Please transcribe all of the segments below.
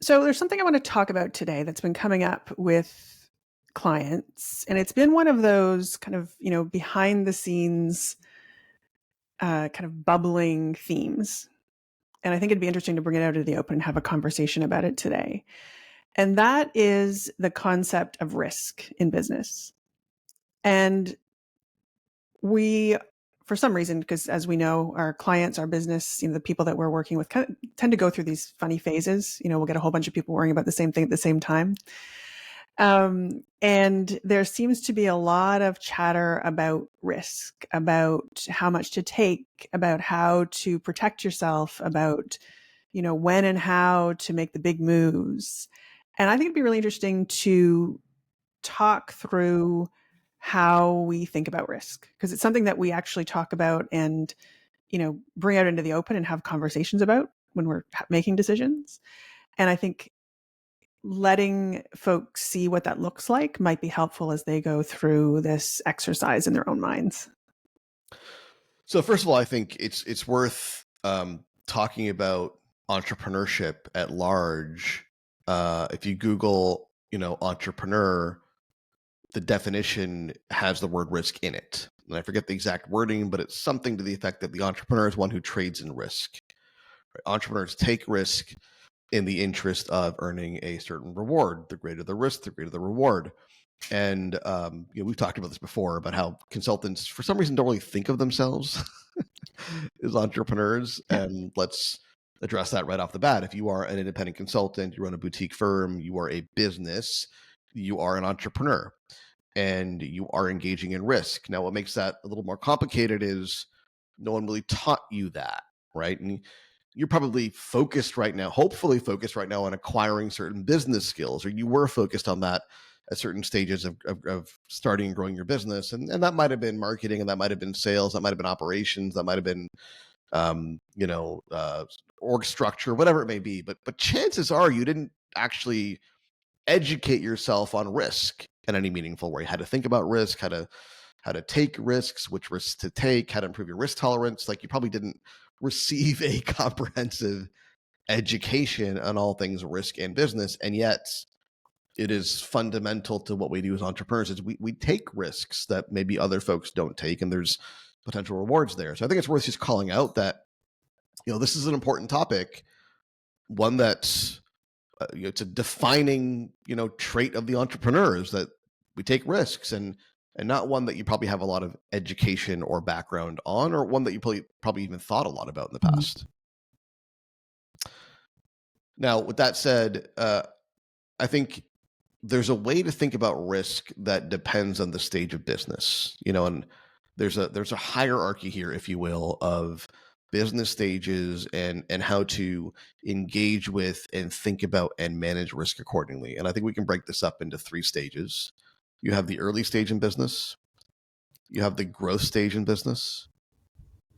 So there's something I want to talk about today that's been coming up with clients, and it's been one of those kind of, behind the scenes, kind of bubbling themes. And I think it'd be interesting to bring it out into the open and have a conversation about it today. And that is the concept of risk in business. And we, for some reason, because as we know, our clients, our business, the people that we're working with tend to go through these funny phases. We'll get a whole bunch of people worrying about the same thing at the same time. And there seems to be a lot of chatter about risk, about how much to take, about how to protect yourself, about, when and how to make the big moves. And I think it'd be really interesting to talk through how we think about risk, because it's something that we actually talk about and, bring out into the open and have conversations about when we're making decisions. And I think letting folks see what that looks like might be helpful as they go through this exercise in their own minds. So first of all, I think it's worth talking about entrepreneurship at large. If you Google, entrepreneur, the definition has the word risk in it. And I forget the exact wording, but it's something to the effect that the entrepreneur is one who trades in risk. Right? Entrepreneurs take risk in the interest of earning a certain reward. The greater the risk, the greater the reward. And we've talked about this before about how consultants, for some reason, don't really think of themselves as entrepreneurs. And let's address that right off the bat. If you are an independent consultant, you run a boutique firm, you are a business, you are an entrepreneur, and you are engaging in risk. Now, what makes that a little more complicated is no one really taught you that, right? And you're probably focused right now, hopefully focused right now on acquiring certain business skills, or you were focused on that at certain stages of starting and growing your business. And that might have been marketing, and that might have been sales, that might have been operations, that might have been, org structure, whatever it may be. But chances are you didn't actually educate yourself on risk in any meaningful way, how to think about risk, how to take risks, which risks to take, how to improve your risk tolerance. Like, you probably didn't receive a comprehensive education on all things risk and business. And yet it is fundamental to what we do as entrepreneurs is we take risks that maybe other folks don't take, and there's potential rewards there. So I think it's worth just calling out that, this is an important topic, one that's, it's a defining, trait of the entrepreneurs, that we take risks, and not one that you probably have a lot of education or background on, or one that you probably even thought a lot about in the past. Now, with that said, I think there's a way to think about risk that depends on the stage of business, and there's a hierarchy here, if you will, of business stages and how to engage with and think about and manage risk accordingly. And I think we can break this up into 3 stages. You have the early stage in business, you have the growth stage in business,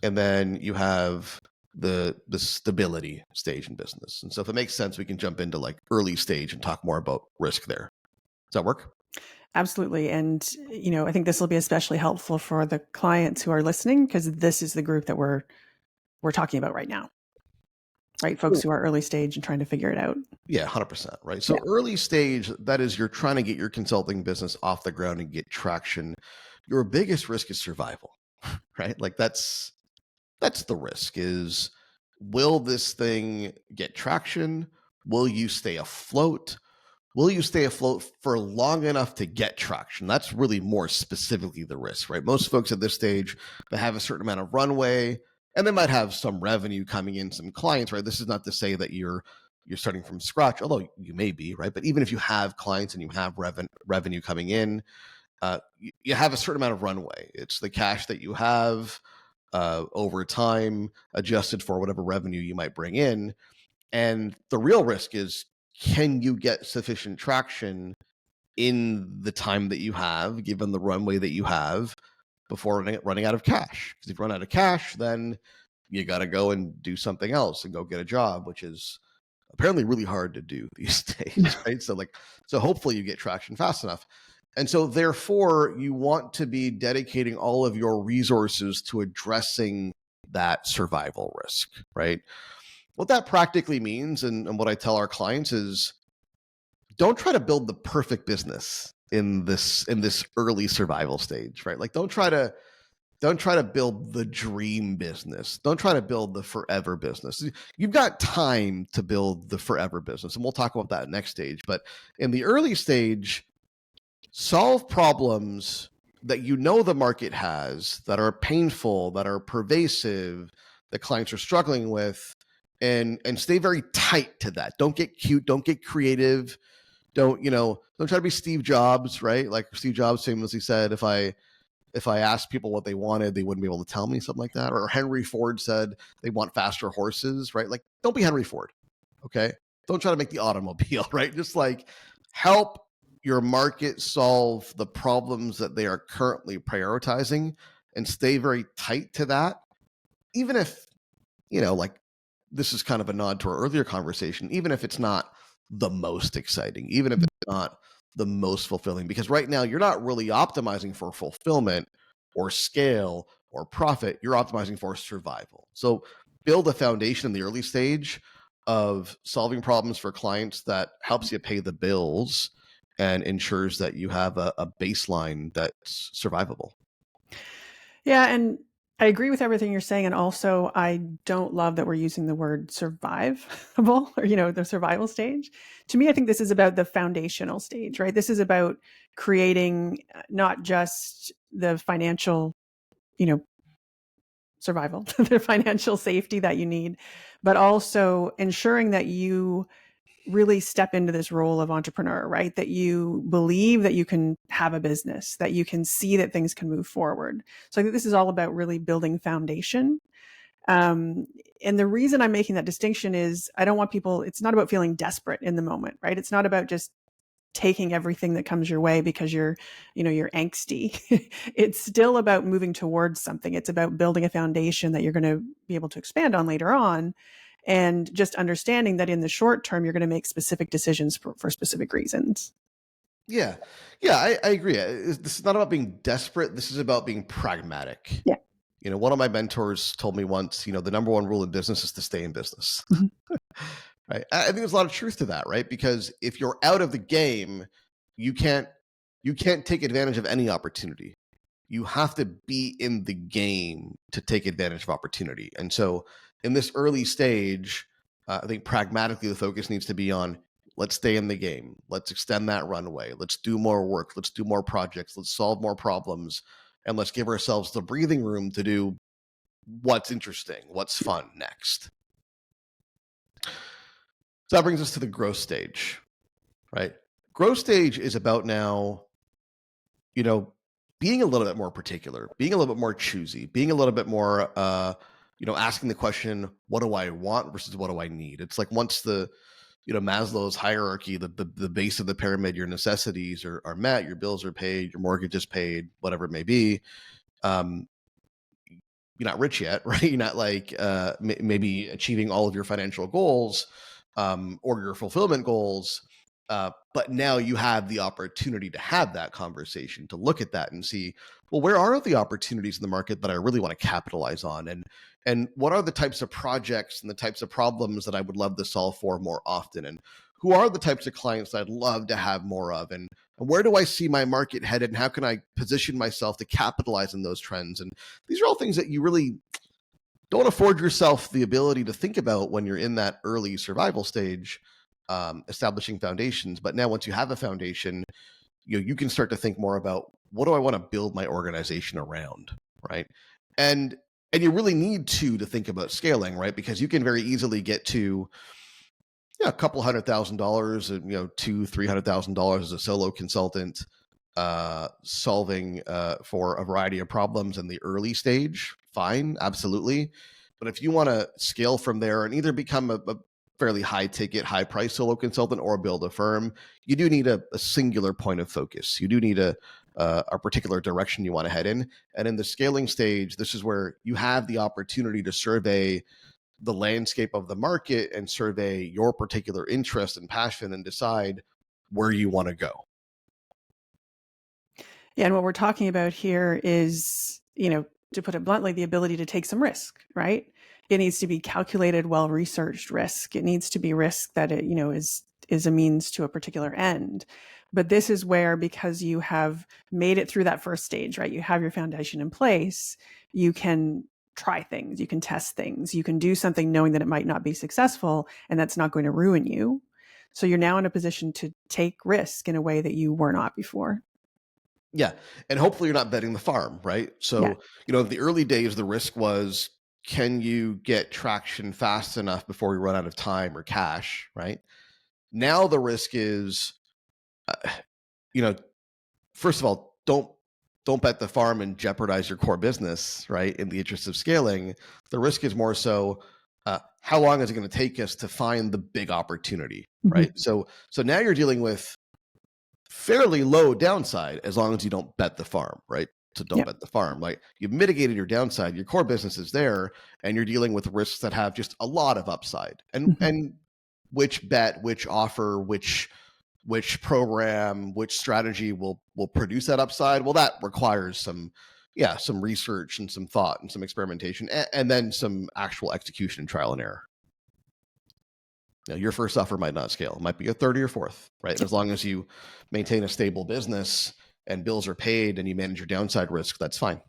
and then you have the stability stage in business. And so if it makes sense, we can jump into like early stage and talk more about risk there. Does that work? Absolutely. And, I think this will be especially helpful for the clients who are listening, because this is the group that we're talking about right now, right? Folks who are early stage and trying to figure it out. Yeah, 100%. Right. So early stage, that is, you're trying to get your consulting business off the ground and get traction. Your biggest risk is survival, right? Like that's the risk is, will this thing get traction? Will you stay afloat? Will you stay afloat for long enough to get traction? That's really more specifically the risk, right? Most folks at this stage, they have a certain amount of runway, and they might have some revenue coming in, some clients, right? This is not to say that you're starting from scratch, although you may be, right? But even if you have clients and you have revenue coming in, you have a certain amount of runway. It's the cash that you have over time, adjusted for whatever revenue you might bring in. And the real risk is, can you get sufficient traction in the time that you have, given the runway that you have, before running out of cash? Because if you run out of cash, then you got to go and do something else and go get a job, which is apparently really hard to do these days, right? So hopefully you get traction fast enough. And so therefore, you want to be dedicating all of your resources to addressing that survival risk, right? What that practically means, and what I tell our clients is, don't try to build the perfect business in this early survival stage, right? Like don't try to build the dream business. Don't try to build the forever business. You've got time to build the forever business, and we'll talk about that next stage. But in the early stage, solve problems that you know the market has, that are painful, that are pervasive, that clients are struggling with, and stay very tight to that. Don't get cute, don't get creative. Don't try to be Steve Jobs, right? Like Steve Jobs famously said, if I asked people what they wanted, they wouldn't be able to tell me, something like that. Or Henry Ford said they want faster horses, right? Like, don't be Henry Ford, okay? Don't try to make the automobile, right? Just like help your market solve the problems that they are currently prioritizing and stay very tight to that. Even if, like this is kind of a nod to our earlier conversation, even if it's not the most exciting, even if it's not the most fulfilling, because right now you're not really optimizing for fulfillment or scale or profit, you're optimizing for survival. So build a foundation in the early stage of solving problems for clients that helps you pay the bills and ensures that you have a baseline that's survivable. Yeah, and I agree with everything you're saying. And also, I don't love that we're using the word survivable or, the survival stage. To me, I think this is about the foundational stage, right? This is about creating not just the financial, survival, the financial safety that you need, but also ensuring that you really step into this role of entrepreneur, right? That you believe that you can have a business, that you can see that things can move forward. So I think this is all about really building foundation. Um, and the reason I'm making that distinction is I don't want people, it's not about feeling desperate in the moment, right? It's not about just taking everything that comes your way because you're angsty. It's still about moving towards something. It's about building a foundation that you're going to be able to expand on later on, and just understanding that in the short term you're going to make specific decisions for specific reasons. Yeah. Yeah, I agree. This is not about being desperate. This is about being pragmatic. Yeah. One of my mentors told me once, the number one rule in business is to stay in business. Mhm. Right. I think there's a lot of truth to that, right? Because if you're out of the game, you can't take advantage of any opportunity. You have to be in the game to take advantage of opportunity. And so in this early stage, I think pragmatically the focus needs to be on, let's stay in the game. Let's extend that runway. Let's do more work. Let's do more projects. Let's solve more problems. And let's give ourselves the breathing room to do what's interesting, what's fun next. So that brings us to the growth stage, right? Growth stage is about now, being a little bit more particular, being a little bit more choosy, being a little bit more, asking the question, what do I want versus what do I need? It's like once the, Maslow's hierarchy, the base of the pyramid, your necessities are met, your bills are paid, your mortgage is paid, whatever it may be. Um, you're not rich yet, right? You're not like maybe achieving all of your financial goals or your fulfillment goals. But now you have the opportunity to have that conversation, to look at that and see, well, where are the opportunities in the market that I really want to capitalize on? And what are the types of projects and the types of problems that I would love to solve for more often? And who are the types of clients that I'd love to have more of? And where do I see my market headed? And how can I position myself to capitalize on those trends? And these are all things that you really don't afford yourself the ability to think about when you're in that early survival stage, establishing foundations. But now, once you have a foundation, you can start to think more about, what do I want to build my organization around, right? And you really need to think about scaling, right? Because you can very easily get to a couple $100,000, $200,000-$300,000 as a solo consultant, solving for a variety of problems in the early stage. Fine, absolutely. But if you want to scale from there and either become a fairly high ticket, high price solo consultant or build a firm, you do need a singular point of focus. You do need a particular direction you want to head in. And in the scaling stage, this is where you have the opportunity to survey the landscape of the market and survey your particular interest and passion and decide where you want to go. Yeah, and what we're talking about here is, to put it bluntly, the ability to take some risk, right? It needs to be calculated, well-researched risk. It needs to be risk that it, is a means to a particular end. But this is where, because you have made it through that first stage, right? You have your foundation in place, you can try things, you can test things, you can do something knowing that it might not be successful and that's not going to ruin you. So you're now in a position to take risk in a way that you were not before. Yeah. And hopefully you're not betting the farm, right? So, Yeah. the early days, the risk was, can you get traction fast enough before we run out of time or cash, right? Now the risk is, first of all, don't bet the farm and jeopardize your core business, right? In the interest of scaling, the risk is more so, how long is it going to take us to find the big opportunity, right? So now you're dealing with fairly low downside as long as you don't bet the farm, right? So don't bet the farm. Like, you've mitigated your downside, your core business is there, and you're dealing with risks that have just a lot of upside. And which bet, which offer, which program, which strategy will produce that upside? Well, that requires some research and some thought and some experimentation, and then some actual execution, trial and error. Your first offer might not scale. It might be a 30 or fourth, right? And as long as you maintain a stable business and bills are paid and you manage your downside risk, that's fine.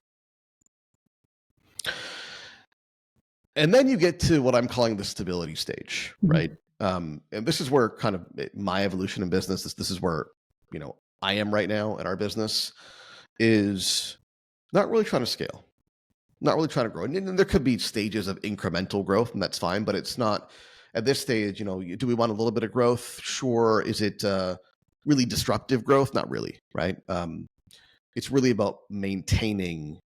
And then you get to what I'm calling the stability stage, right? And this is where kind of my evolution in business, this is where, I am right now in our business, is not really trying to scale, not really trying to grow. And there could be stages of incremental growth, and that's fine, but it's not at this stage. Do we want a little bit of growth? Sure. Is it really disruptive growth? Not really, right? It's really about maintaining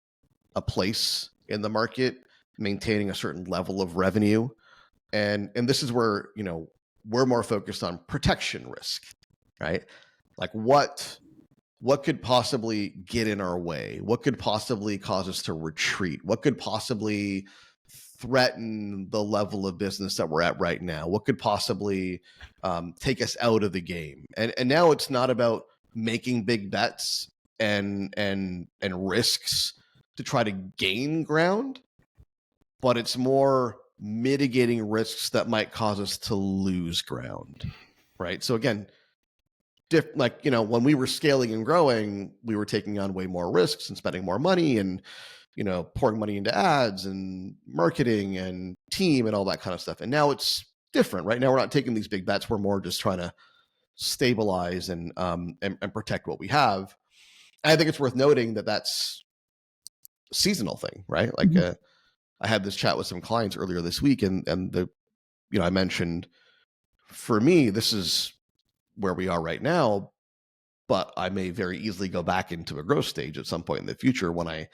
a place in the market, maintaining a certain level of revenue. And this is where, we're more focused on protection risk, right? Like, what could possibly get in our way? What could possibly cause us to retreat? What could possibly threaten the level of business that we're at right now? What could possibly take us out of the game? And now it's not about making big bets and risks to try to gain ground, but it's more mitigating risks that might cause us to lose ground, right? So again, when we were scaling and growing, we were taking on way more risks and spending more money and, pouring money into ads and marketing and team and all that kind of stuff. And now it's different, right? Now we're not taking these big bets. We're more just trying to stabilize and protect what we have. And I think it's worth noting that that's a seasonal thing, right? Like, I had this chat with some clients earlier this week, and I mentioned, for me, this is where we are right now, but I may very easily go back into a growth stage at some point in the future when I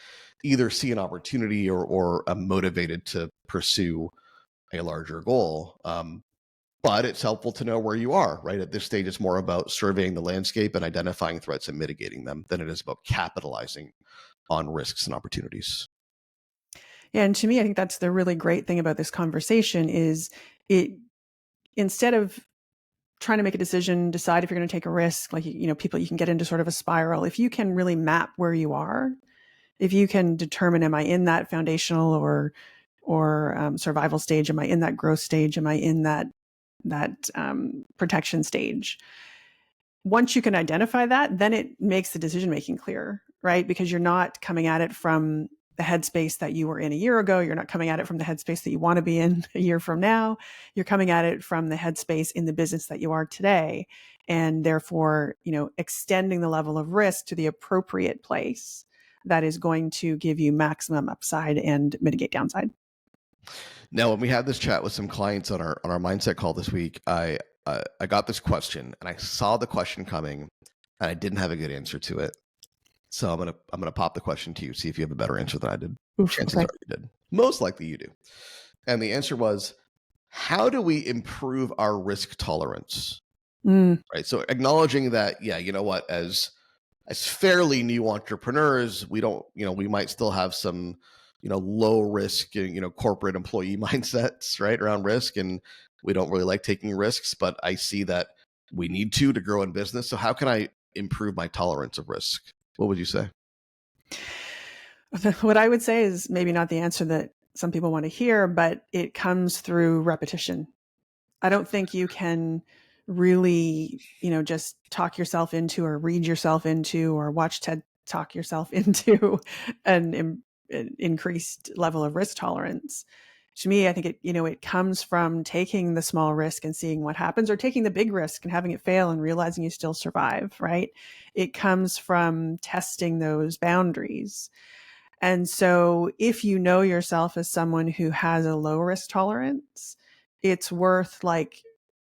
either see an opportunity or am motivated to pursue a larger goal. But it's helpful to know where you are, right? At this stage, it's more about surveying the landscape and identifying threats and mitigating them than it is about capitalizing on risks and opportunities. Yeah, and to me, I think that's the really great thing about this conversation is instead of trying to make a decision, decide if you're going to take a risk, like, you can get into sort of a spiral. If you can really map where you are, if you can determine, am I in that foundational or survival stage? Am I in that growth stage? Am I in that protection stage? Once you can identify that, then it makes the decision making clear, right? Because you're not coming at it from the headspace that you were in a year ago. You're not coming at it from the headspace that you want to be in a year from now. You're coming at it from the headspace in the business that you are today. And therefore, extending the level of risk to the appropriate place that is going to give you maximum upside and mitigate downside. Now, when we had this chat with some clients on our mindset call this week, I got this question, and I saw the question coming, and I didn't have a good answer to it. So I'm gonna pop the question to you, see if you have a better answer than I did. Chances are you did. Most likely you do. And the answer was, how do we improve our risk tolerance? Right. So acknowledging that, as fairly new entrepreneurs, we don't, we might still have some, low risk, corporate employee mindsets, right, around risk, and we don't really like taking risks. But I see that we need to grow in business. So how can I improve my tolerance of risk? What would you say? What I would say is maybe not the answer that some people want to hear, but it comes through repetition. I don't think you can really, just talk yourself into or read yourself into or watch TED talk yourself into an increased level of risk tolerance. To me, I think it comes from taking the small risk and seeing what happens, or taking the big risk and having it fail and realizing you still survive, right? It comes from testing those boundaries. And so if you know yourself as someone who has a low risk tolerance, it's worth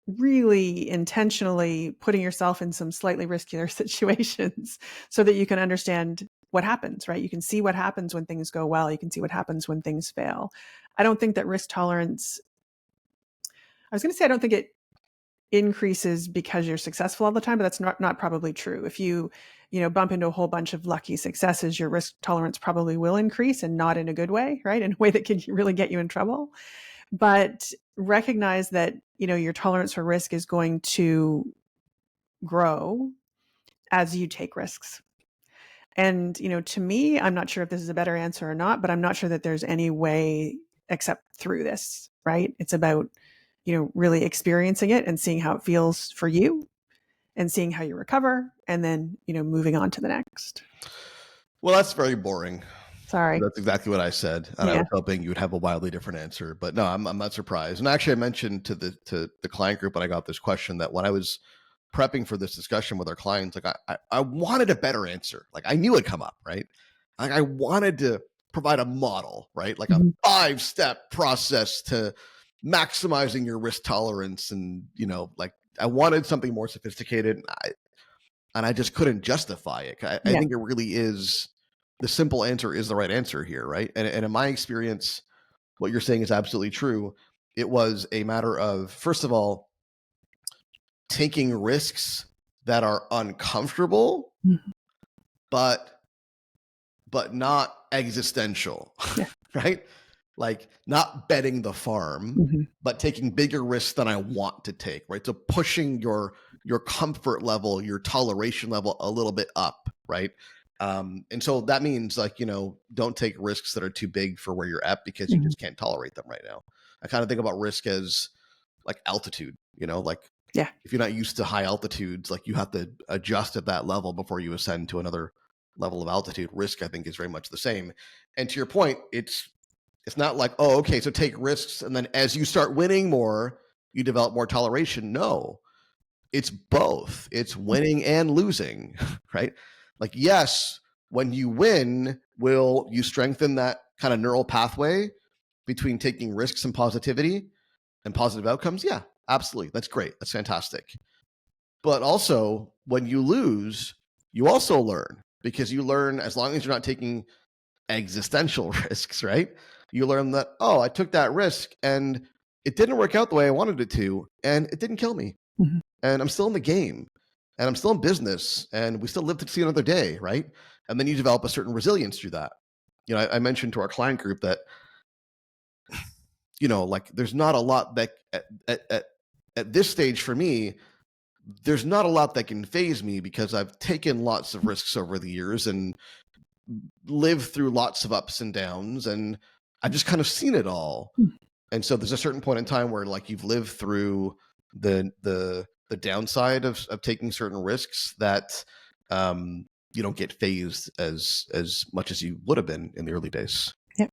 really intentionally putting yourself in some slightly riskier situations so that you can understand what happens, right? You can see what happens when things go well. You can see what happens when things fail. I don't think that risk tolerance, I was going to say, I don't think it increases because you're successful all the time, but that's not probably true. If you bump into a whole bunch of lucky successes, your risk tolerance probably will increase, and not in a good way, right? In a way that can really get you in trouble. But recognize that your tolerance for risk is going to grow as you take risks. And to me, I'm not sure if this is a better answer or not, but I'm not sure that there's any way except through this, right? It's about really experiencing it and seeing how it feels for you, and seeing how you recover, and then moving on to the next. Well, that's very boring. Sorry. That's exactly what I said, and I was hoping you would have a wildly different answer. But no, I'm not surprised. And actually, I mentioned to the client group when I got this question that when I was prepping for this discussion with our clients, like I wanted a better answer. Like I knew it'd come up, right? Like I wanted to provide a model, right? Like a 5-step process to maximizing your risk tolerance, and like I wanted something more sophisticated, and I just couldn't justify it. I think it really is, the simple answer is the right answer here, right? And in my experience, what you're saying is absolutely true. It was a matter of, first of all, taking risks that are uncomfortable, but not existential, right? Like not betting the farm, but taking bigger risks than I want to take, right? So pushing your comfort level, your toleration level a little bit up, right? And so that means don't take risks that are too big for where you're at, because you just can't tolerate them right now. I kind of think about risk as like altitude, if you're not used to high altitudes, like you have to adjust at that level before you ascend to another level of altitude. Risk, I think, is very much the same. And to your point, it's not like, oh, okay, so take risks, and then as you start winning more, you develop more toleration. No, it's both. It's winning and losing, right? Like, yes, when you win, will you strengthen that kind of neural pathway between taking risks and positivity and positive outcomes? Yeah, absolutely. That's great. That's fantastic. But also, when you lose, you also learn, because you learn, as long as you're not taking existential risks, right? You learn that, oh, I took that risk and it didn't work out the way I wanted it to, and it didn't kill me. And I'm still in the game, and I'm still in business, and we still live to see another day, right? And then you develop a certain resilience through that. I mentioned to our client group that, like there's not a lot that at this stage for me, there's not a lot that can phase me, because I've taken lots of risks over the years and lived through lots of ups and downs, and I've just kind of seen it all. And so there's a certain point in time where like you've lived through the downside of taking certain risks, that you don't get phased as much as you would have been in the early days. Yep.